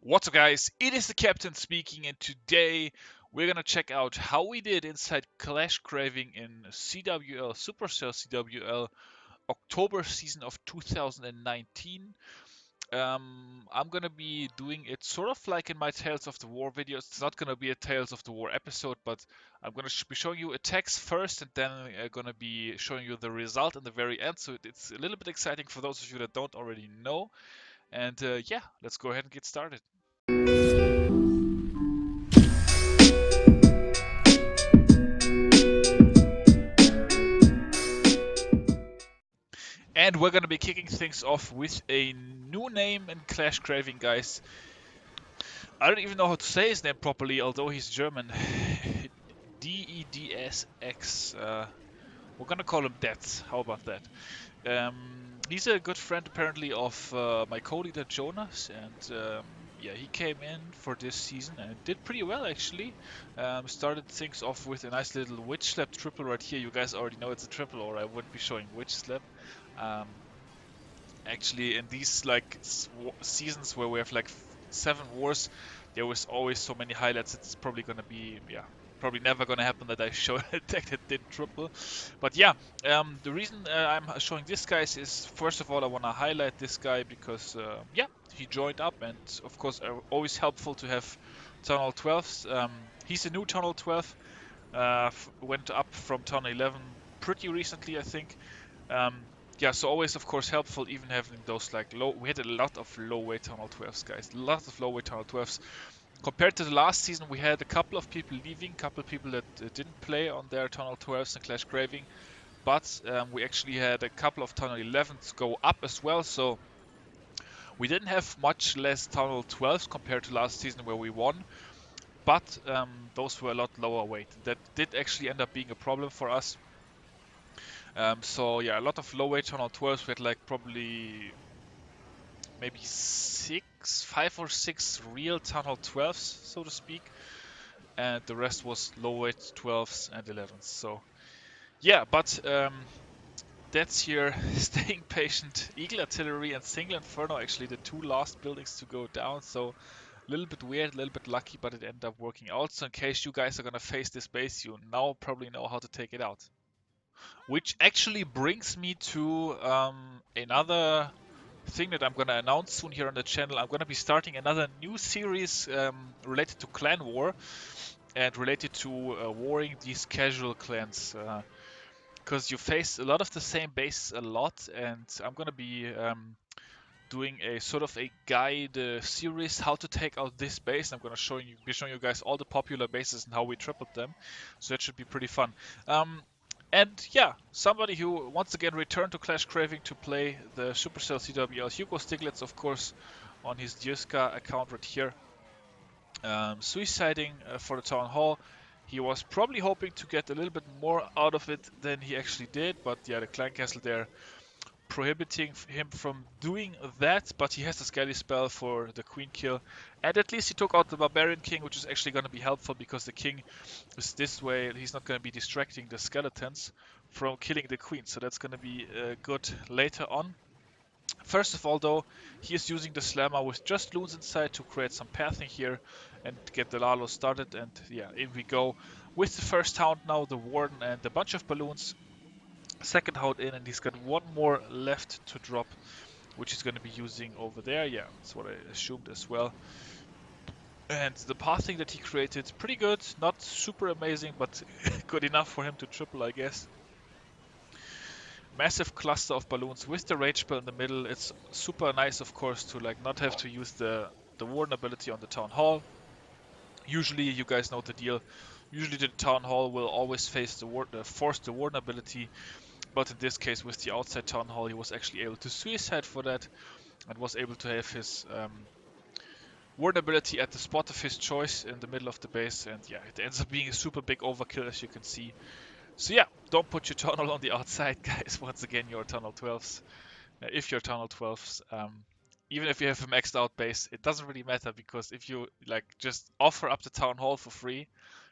What's up, guys? It is the Captain speaking, and today we're gonna check out how we did inside Clash Craving in CWL, Supercell CWL, October season of 2019. I'm gonna be doing it sort of like in my Tales of the War videos. It's not gonna be a Tales of the War episode, but I'm gonna be showing you attacks first, and then gonna be showing you the result in the very end. So it's a little bit exciting for those of you that don't already know. And yeah, let's go ahead and get started. And we're gonna be kicking things off with a new name in Clash Craving, guys. I don't even know how to say his name properly, although he's German. DEDSX. We're gonna call him Dets. How about that? He's a good friend apparently of my co-leader Jonas, and yeah, he came in for this season and did pretty well actually. Started things off with a nice little witch slap triple right here. You guys already know it's a triple, or I wouldn't be showing witch slap. Um, Actually, in these like seasons where we have like 7 wars, there was always so many highlights. It's probably gonna be probably never gonna happen that I show a deck that did triple. But yeah, the reason I'm showing this guys is first of all I wanna highlight this guy because yeah, he joined up, and of course always helpful to have Tunnel 12s. He's a new Tunnel 12. Went up from Tunnel 11 pretty recently, I think. Yeah, so always, of course, helpful even having those like low. We had a lot of low weight tunnel 12s, guys. Lots of low weight tunnel 12s. Compared to the last season, we had a couple of people leaving, a couple of people that didn't play on their tunnel 12s and Clash Craving, but we actually had a couple of tunnel 11s go up as well. So we didn't have much less tunnel 12s compared to last season where we won, but those were a lot lower weight. That did actually end up being a problem for us. So yeah, a lot of low weight tunnel 12s. We had like probably maybe 5 or 6 real tunnel 12s, so to speak, and the rest was low weight 12s and 11s. So yeah, but that's here staying patient. Eagle Artillery and Single Inferno, actually the two last buildings to go down. So a little bit weird, a little bit lucky, but it ended up working out. So in case you guys are gonna face this base, you now probably know how to take it out. Which actually brings me to another thing that I'm gonna announce soon here on the channel. I'm gonna be starting another new series related to clan war and related to warring these casual clans. Because you face a lot of the same bases a lot, and I'm gonna be doing a sort of a guide series how to take out this base. I'm gonna be showing you guys all the popular bases and how we tripled them. So that should be pretty fun. And yeah, somebody who once again returned to Clash Craving to play the Supercell CWL, Hugo Stiglitz, of course, on his Dioska account right here, suiciding for the Town Hall. He was probably hoping to get a little bit more out of it than he actually did, but yeah, the Clan Castle there prohibiting him from doing that, but he has the Skelly spell for the Queen kill, and at least he took out the Barbarian King, which is actually going to be helpful because the King is this way, he's not going to be distracting the skeletons from killing the Queen, so that's going to be good later on. First of all though, he is using the Slammer with just loons inside to create some pathing here and get the Lalo started, and yeah, in we go with the first Hound now, the Warden and a bunch of balloons. Second Hound in, and he's got one more left to drop, which he's going to be using over there. Yeah, that's what I assumed as well. And the pathing that he created, pretty good. Not super amazing, but good enough for him to triple, I guess. Massive cluster of balloons with the Rage Spell in the middle. It's super nice, of course, to like not have to use the Warden ability on the Town Hall. Usually, you guys know the deal. Usually, the Town Hall will always face force the Warden ability. But in this case, with the outside Town Hall, he was actually able to suicide for that and was able to have his Warden ability at the spot of his choice in the middle of the base. And yeah, it ends up being a super big overkill, as you can see. So yeah, don't put your tunnel on the outside, guys. Once again, your tunnel 12s. If your tunnel 12s, even if you have a maxed out base, it doesn't really matter, because if you like just offer up the Town Hall for free,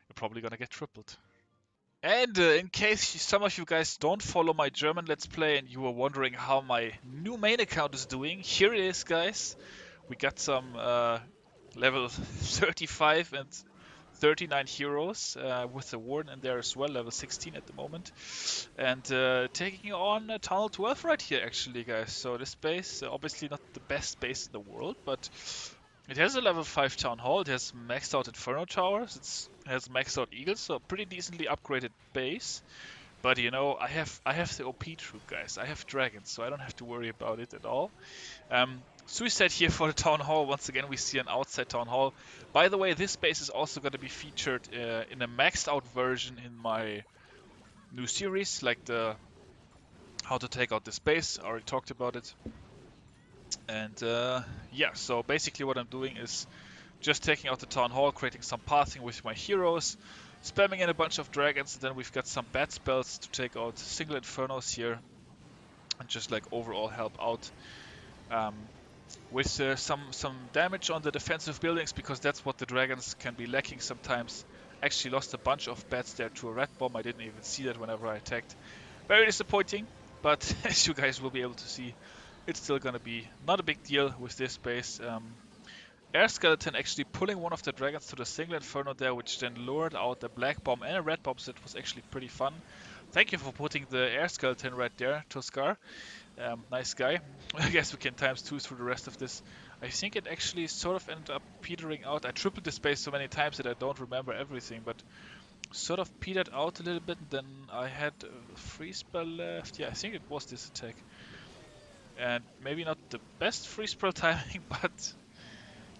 you're probably gonna get tripled. And in case some of you guys don't follow my German Let's Play and you were wondering how my new main account is doing, here it is, guys. We got some level 35 and 39 heroes with the Warden in there as well, level 16 at the moment. And taking on Tunnel 12 right here, actually, guys. So this base, obviously not the best base in the world, but it has a level 5 Town Hall, it has maxed out Inferno Towers, it has maxed out Eagles, so pretty decently upgraded base. But you know, I have the OP troop, guys. I have dragons, so I don't have to worry about it at all. Suicide here for the Town Hall. Once again, we see an outside Town Hall. By the way, this base is also going to be featured in a maxed out version in my new series, like the how to take out this base. I already talked about it. And yeah, so basically what I'm doing is just taking out the Town Hall, creating some pathing with my heroes, spamming in a bunch of dragons, and then we've got some bad spells to take out single Infernos here, and just like overall help out with some damage on the defensive buildings, because that's what the dragons can be lacking sometimes. Actually lost a bunch of bats there to a red bomb. I didn't even see that whenever I attacked. Very disappointing, but as you guys will be able to see, it's still gonna be not a big deal with this base. Air Skeleton actually pulling one of the dragons to the single Inferno there, which then lured out the black bomb and a red bomb, so it was actually pretty fun. Thank you for putting the Air Skeleton right there, Toskar. Nice guy. I guess we can times 2 through the rest of this. I think it actually sort of ended up petering out. I tripled this base so many times that I don't remember everything, but sort of petered out a little bit. And then I had a free spell left. Yeah, I think it was this attack. And maybe not the best free spell timing, but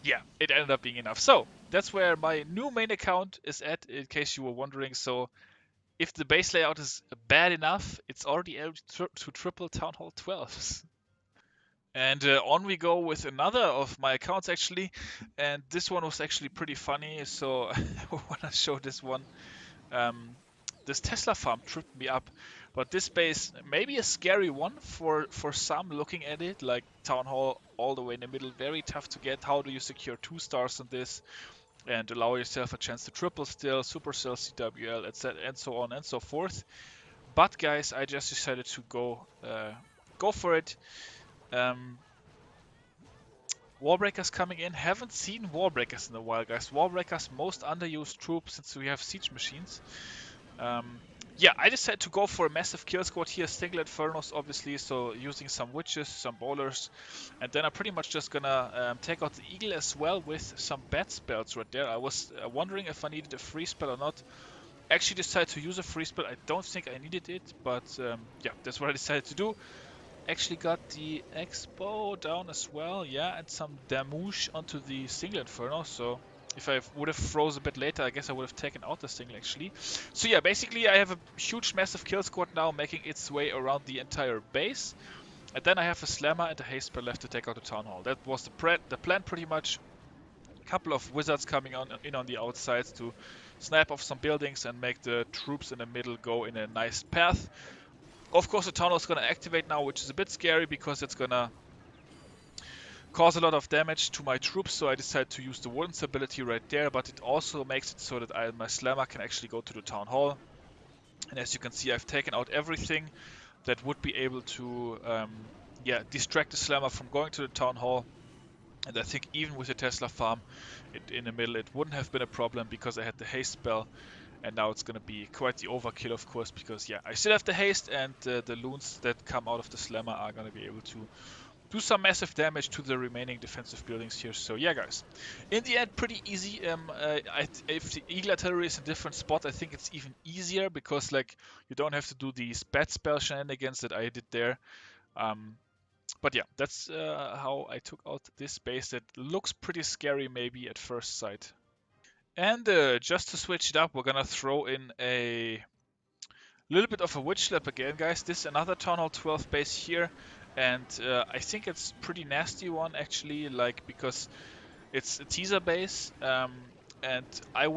yeah, it ended up being enough. So that's where my new main account is at, in case you were wondering. So if the base layout is bad enough, it's already able to triple Town Hall 12s. And on we go with another of my accounts actually, and this one was actually pretty funny, so I want to show this one. This Tesla farm tripped me up, but this base may be a scary one for some looking at it, like Town Hall all the way in the middle, very tough to get. How do you secure 2 stars on this and allow yourself a chance to triple still, Supercell, CWL, etc., and so on and so forth. But guys, I just decided to go for it. Wallbreakers coming in. Haven't seen Wallbreakers in a while, guys. Wallbreakers, most underused troop since we have siege machines. Yeah, I decided to go for a massive kill squad here. Single Infernos, obviously, so using some witches, some bowlers. And then I'm pretty much just gonna take out the eagle as well with some bad spells right there. I was wondering if I needed a free spell or not. Actually decided to use a free spell. I don't think I needed it, but yeah, that's what I decided to do. Actually got the Expo down as well, yeah, and some damage onto the single Inferno, so if I would have froze a bit later, I guess I would have taken out the single actually. So yeah, basically I have a huge massive kill squad now making its way around the entire base. And then I have a slammer and a haste spell left to take out the Town Hall. That was the plan pretty much. A couple of wizards coming in on the outsides to snap off some buildings and make the troops in the middle go in a nice path. Of course, the Town Hall is going to activate now, which is a bit scary because it's going to cause a lot of damage to my troops, so I decided to use the Warden's ability right there, but it also makes it so that my Slammer can actually go to the Town Hall. And as you can see, I've taken out everything that would be able to yeah, distract the Slammer from going to the Town Hall. And I think even with the Tesla farm in the middle, it wouldn't have been a problem because I had the haste spell. And now it's going to be quite the overkill, of course, because, yeah, I still have the haste, and the loons that come out of the slammer are going to be able to do some massive damage to the remaining defensive buildings here. So, yeah, guys, in the end, pretty easy. If the Eagle Artillery is in a different spot, I think it's even easier because, like, you don't have to do these bad spell shenanigans that I did there. But, yeah, that's how I took out this base that looks pretty scary maybe at first sight. And just to switch it up, we're gonna throw in a little bit of a witch slap again, guys. This is another Town Hall 12 base here, and I think it's pretty nasty one actually, like because it's a teaser base, and I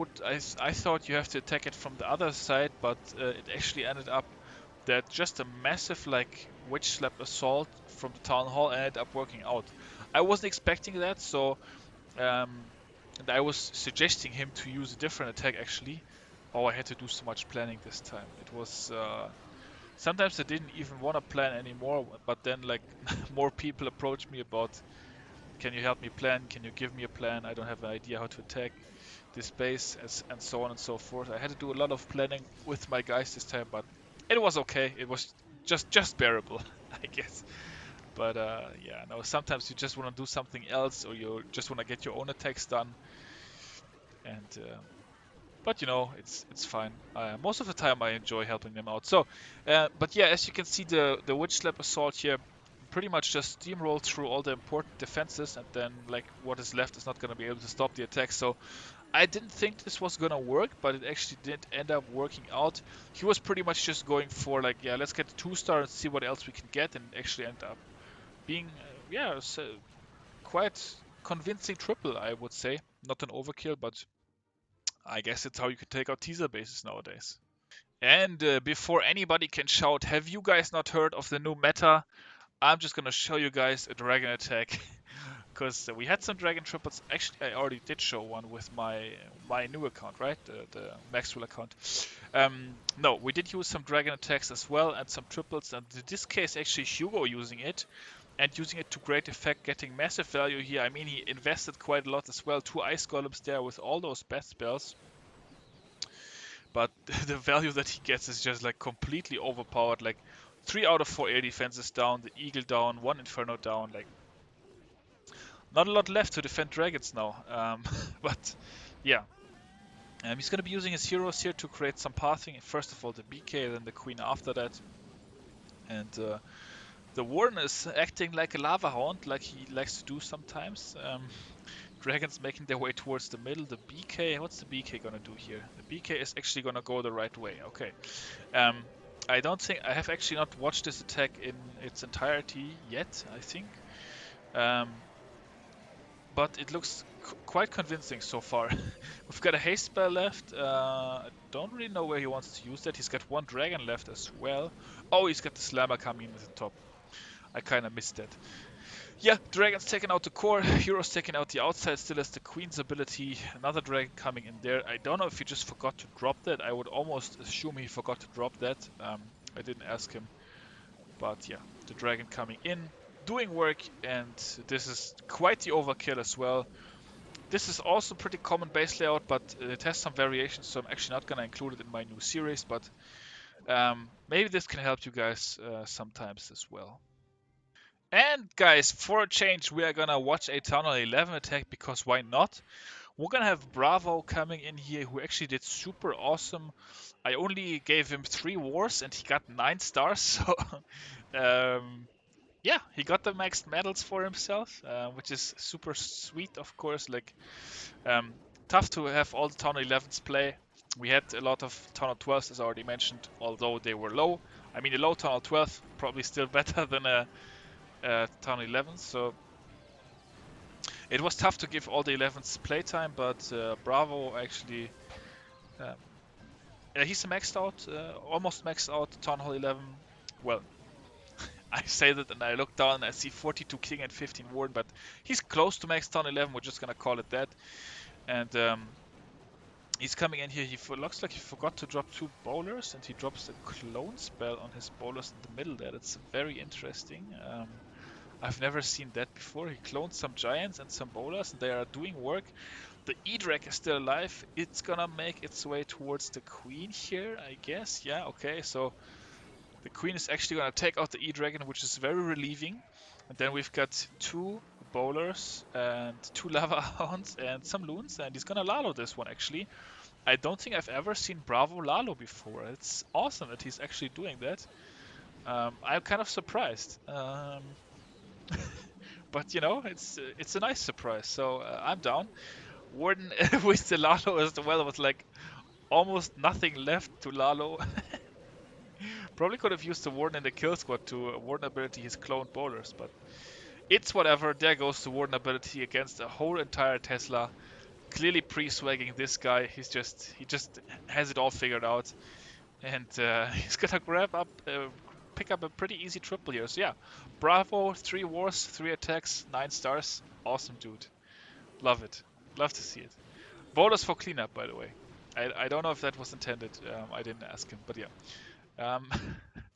thought you have to attack it from the other side, but it actually ended up that just a massive like witch slap assault from the Town Hall ended up working out. I wasn't expecting that, so. And I was suggesting him to use a different attack actually. Oh, I had to do so much planning this time. It was sometimes I didn't even want to plan anymore, but then like more people approached me about, can you help me plan? Can you give me a plan? I don't have an idea how to attack this base, and so on and so forth. I had to do a lot of planning with my guys this time, but it was okay. It was just bearable, I guess. But yeah, no, sometimes you just want to do something else, or you just want to get your own attacks done. And but you know, it's fine. Most of the time, I enjoy helping them out. So, but yeah, as you can see, the Witch Slap Assault here pretty much just steamroll through all the important defenses, and then like what is left is not going to be able to stop the attack. So I didn't think this was gonna work, but it actually did end up working out. He was pretty much just going for like, yeah, let's get the 2-star and see what else we can get, and actually end up being, yeah, so quite convincing triple, I would say. Not an overkill, but I guess it's how you can take out teaser bases nowadays. And before anybody can shout, have you guys not heard of the new meta? I'm just gonna show you guys a dragon attack. Because we had some dragon triples. Actually, I already did show one with my new account, right? The Maxwell account. No, we did use some dragon attacks as well and some triples. And in this case, actually, Hugo using it. And using it to great effect, getting massive value here. I mean, he invested quite a lot as well. 2 ice golems there with all those best spells. But the value that he gets is just like completely overpowered. Like 3 out of 4 air defenses down, the eagle down, 1 inferno down. Like not a lot left to defend dragons now. But yeah. He's going to be using his heroes here to create some pathing. First of all the BK, then the queen after that. And the warden is acting like a lava hound, like he likes to do sometimes. Dragons making their way towards the middle. The BK, what's the BK gonna do here? The BK is actually gonna go the right way. Okay. I don't think I have actually not watched this attack in its entirety yet. I think, but it looks quite convincing so far. We've got a haste spell left. I don't really know where he wants to use that. He's got 1 dragon left as well. Oh, he's got the slammer coming in at the top. I kind of missed that. Yeah, dragon's taking out the core, heroes taking out the outside, still has the queen's ability, another dragon coming in there. I don't know if he just forgot to drop that. I would almost assume he forgot to drop that. I didn't ask him. But yeah, the dragon coming in, doing work, and this is quite the overkill as well. This is also pretty common base layout, but it has some variations, so I'm actually not going to include it in my new series, but maybe this can help you guys sometimes as well. And guys, for a change, we are gonna watch a Town Hall 11 attack, because why not? We're gonna have Bravo coming in here, who actually did super awesome. I only gave him 3 wars and he got 9 stars, so yeah, he got the maxed medals for himself, which is super sweet, of course. Like, tough to have all the Town Hall 11s play. We had a lot of Town Hall 12s, as I already mentioned, although they were low. I mean, a low Town Hall 12 probably still better than a Town 11, so it was tough to give all the 11s playtime, but Bravo actually, he's maxed out, almost maxed out Town Hall 11. Well, I say that and I look down and I see 42 King and 15 Warden, but he's close to max Town 11, we're just gonna call it that. And he's coming in here, looks like he forgot to drop 2 bowlers, and he drops a clone spell on his bowlers in the middle there. That's very interesting. I've never seen that before. He cloned some giants and some bowlers, and they are doing work. The E-Drag is still alive. It's gonna make its way towards the queen here, I guess. Yeah, okay, so the queen is actually gonna take out the E-Dragon, which is very relieving. And then we've got 2 bowlers and 2 lava hounds and some loons, and he's gonna Lalo this one actually. I don't think I've ever seen Bravo Lalo before. It's awesome that he's actually doing that. I'm kind of surprised. But you know, it's a nice surprise, so I'm down. Warden with the Lalo as well, with like almost nothing left to Lalo. Probably could have used the Warden in the kill squad to Warden ability his cloned bowlers, but it's whatever. There goes the Warden ability against a whole entire Tesla. Clearly pre-swagging this guy. He just has it all figured out, and he's gonna pick up a pretty easy triple here. So yeah, Bravo, 3 wars, 3 attacks, 9 stars. Awesome dude. Love it. Love to see it. Bonus for cleanup, by the way. I don't know if that was intended. I didn't ask him, but yeah.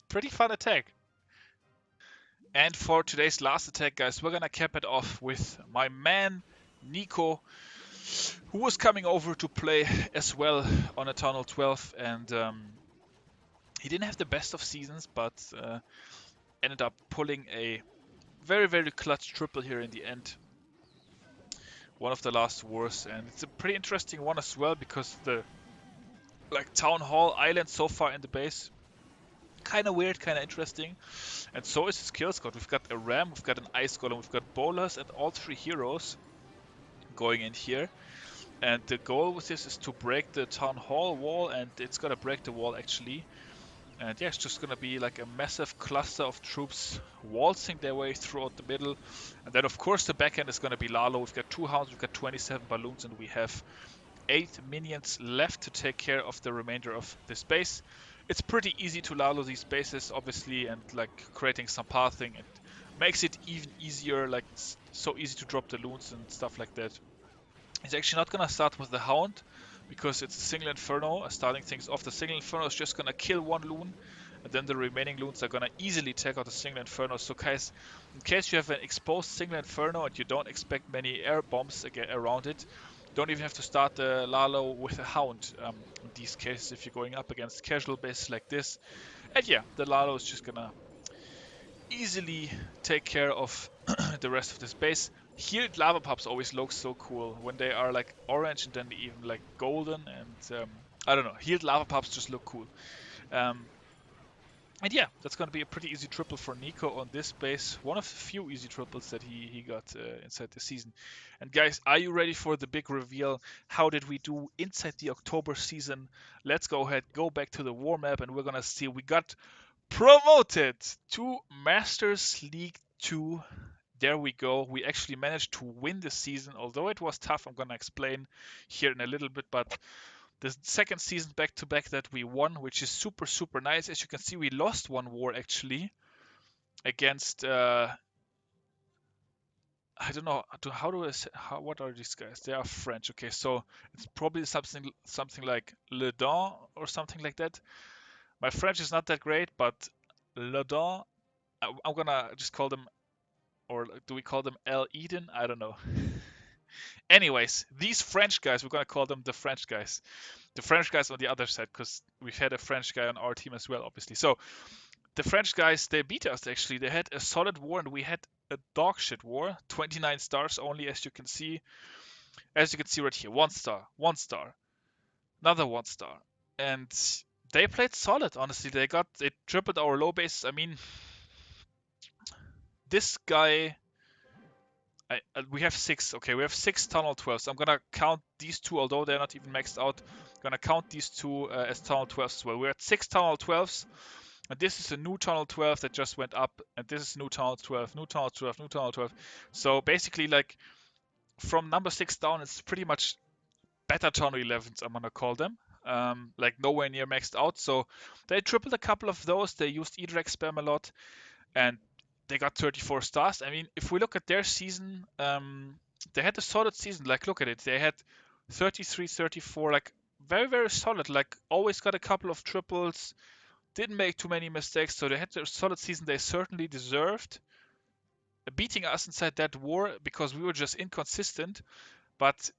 Pretty fun attack. And for today's last attack, guys, we're gonna cap it off with my man Nico, who was coming over to play as well on a Tunnel 12, and he didn't have the best of seasons, but ended up pulling a very, very clutch triple here in the end. One of the last wars, and it's a pretty interesting one as well because the Town Hall island so far in the base, kind of weird, kind of interesting, and so is his kill squad. We've got a ram, we've got an ice golem, we've got bowlers, and all three heroes going in here. And the goal with this is to break the Town Hall wall, and it's gonna break the wall actually. And yeah, it's just gonna be like a massive cluster of troops waltzing their way throughout the middle. And then of course the back end is gonna be Lalo. We've got 2 hounds, we've got 27 balloons, and we have 8 minions left to take care of the remainder of this base. It's pretty easy to Lalo these bases, obviously, and like creating some pathing. It makes it even easier, like it's so easy to drop the loons and stuff like that. He's actually not gonna start with the Hound because it's a single Inferno starting things off. The single Inferno is just gonna kill 1 loon, and then the remaining loons are gonna easily take out the single Inferno. So guys, in case you have an exposed single Inferno and you don't expect many air bombs around it, don't even have to start the Lalo with a Hound in these cases if you're going up against casual bases like this. And yeah, the Lalo is just gonna easily take care of the rest of this base. Healed lava pups always look so cool when they are like orange and then even like golden, and I don't know, healed lava pups just look cool. And yeah, that's going to be a pretty easy triple for Nico on this base. One of the few easy triples that he got inside the season. And guys, are you ready for the big reveal? How did we do inside the October season? Let's go ahead, go back to the war map, and we're going to see we got promoted to Masters League 2. There we go. We actually managed to win the season, although it was tough. I'm going to explain here in a little bit, but the second season back to back that we won, which is super, super nice. As you can see, we lost one war actually against, I don't know, how do I say, what are these guys? They are French. Okay, so it's probably something like Le Don or something like that. My French is not that great, but Le Don, I'm gonna just call them, or do we call them El Eden? I don't know. Anyways, these French guys, we're gonna call them the French guys. The French guys on the other side, because we've had a French guy on our team as well, obviously. So the French guys, they beat us actually. They had a solid war and we had a dog shit war. 29 stars only, as you can see. As you can see right here, 1 star, 1 star, another 1 star. And they played solid, honestly. They tripled our low base. I mean, this guy, we have 6. Okay, we have 6 Tunnel 12s. I'm gonna count these 2, although they're not even maxed out. I'm gonna count these 2 as Tunnel 12s as well. We're at 6 Tunnel 12s, and this is a new Tunnel 12 that just went up, and this is new Tunnel 12, new Tunnel 12, new Tunnel 12. So basically, like, from number 6 down, it's pretty much better Tunnel 11s, I'm gonna call them. Like, nowhere near maxed out. So they tripled a couple of those. They used E-Drag spam a lot, and they got 34 stars. I mean, if we look at their season, they had a solid season. Like, look at it. They had 33, 34, like, very, very solid. Like, always got a couple of triples, didn't make too many mistakes. So they had a solid season. They certainly deserved beating us inside that war because we were just inconsistent. But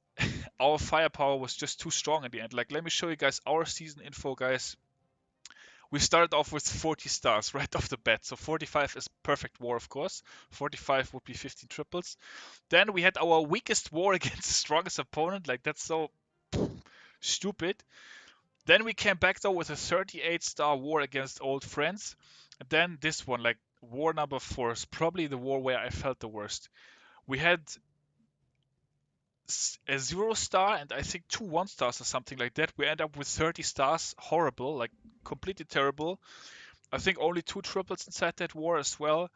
our firepower was just too strong in the end. Like, let me show you guys our season info, guys. We started off with 40 stars right off the bat. So 45 is perfect war, of course. 45 would be 15 triples. Then we had our weakest war against the strongest opponent. Like, that's so stupid. Then we came back though with a 38 star war against old friends. And then this one, like war number 4, is probably the war where I felt the worst. We had a 0 star and I think 2 1 stars or something like that. We end up with 30 stars. Horrible, like completely terrible. I think only 2 triples inside that war as well.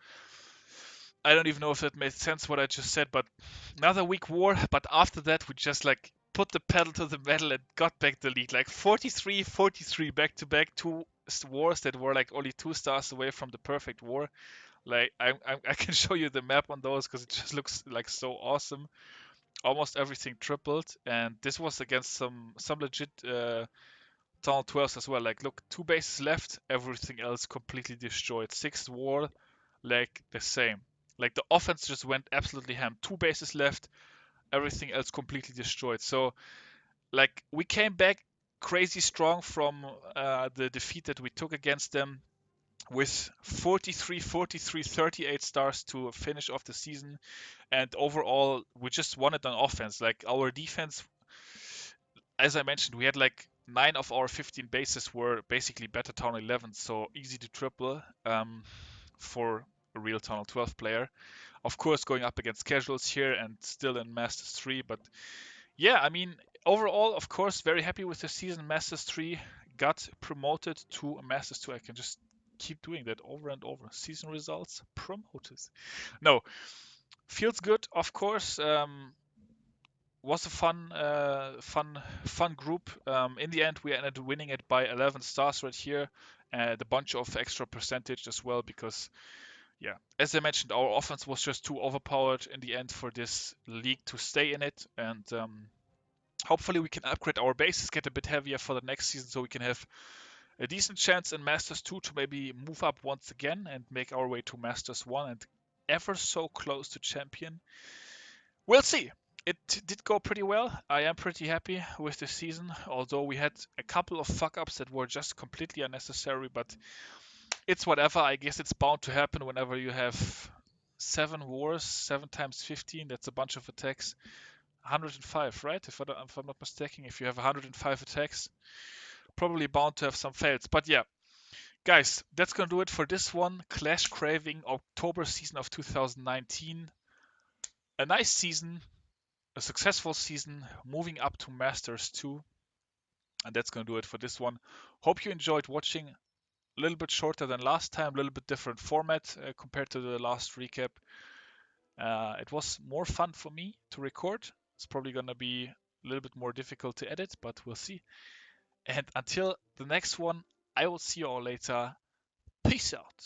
I don't even know if that made sense what I just said, but another weak war. But after that, we just like put the pedal to the metal and got back the lead. Like 43, 43 back to back, 2 wars that were like only 2 stars away from the perfect war. Like I can show you the map on those because it just looks like so awesome. Almost everything tripled, and this was against some legit Tunnel 12s as well. Like, look, 2 bases left, everything else completely destroyed. 6th war, like the same. Like the offense just went absolutely ham. 2 bases left, everything else completely destroyed. So like we came back crazy strong from the defeat that we took against them with 43, 43, 38 stars to finish off the season. And overall, we just won it on offense. Like our defense, as I mentioned, we had like 9 of our 15 bases were basically better Town 11, so easy to triple for a real Town 12 player. Of course, going up against casuals here and still in Masters 3, but yeah, I mean, overall, of course, very happy with the season. Masters 3 got promoted to Masters 2. I can just keep doing that over and over. Season results promoted. No, feels good, of course. Was a fun group. In the end, we ended up winning it by 11 stars right here, and a bunch of extra percentage as well because, yeah, as I mentioned, our offense was just too overpowered in the end for this league to stay in it, and hopefully we can upgrade our bases, get a bit heavier for the next season, so we can have a decent chance in Masters 2 to maybe move up once again and make our way to Masters 1 and ever so close to champion. We'll see. It did go pretty well. I am pretty happy with the season, although we had a couple of fuck-ups that were just completely unnecessary, but it's whatever. I guess it's bound to happen whenever you have 7 wars, 7 times 15, that's a bunch of attacks. 105, right? If I'm not mistaken, if you have 105 attacks, probably bound to have some fails. But yeah, guys, that's gonna do it for this one. Clash Craving October season of 2019. A nice season, a successful season, moving up to Masters 2. And that's gonna do it for this one. Hope you enjoyed watching. A little bit shorter than last time, a little bit different format compared to the last recap. It was more fun for me to record. It's probably gonna be a little bit more difficult to edit, but we'll see. And until the next one, I will see you all later. Peace out.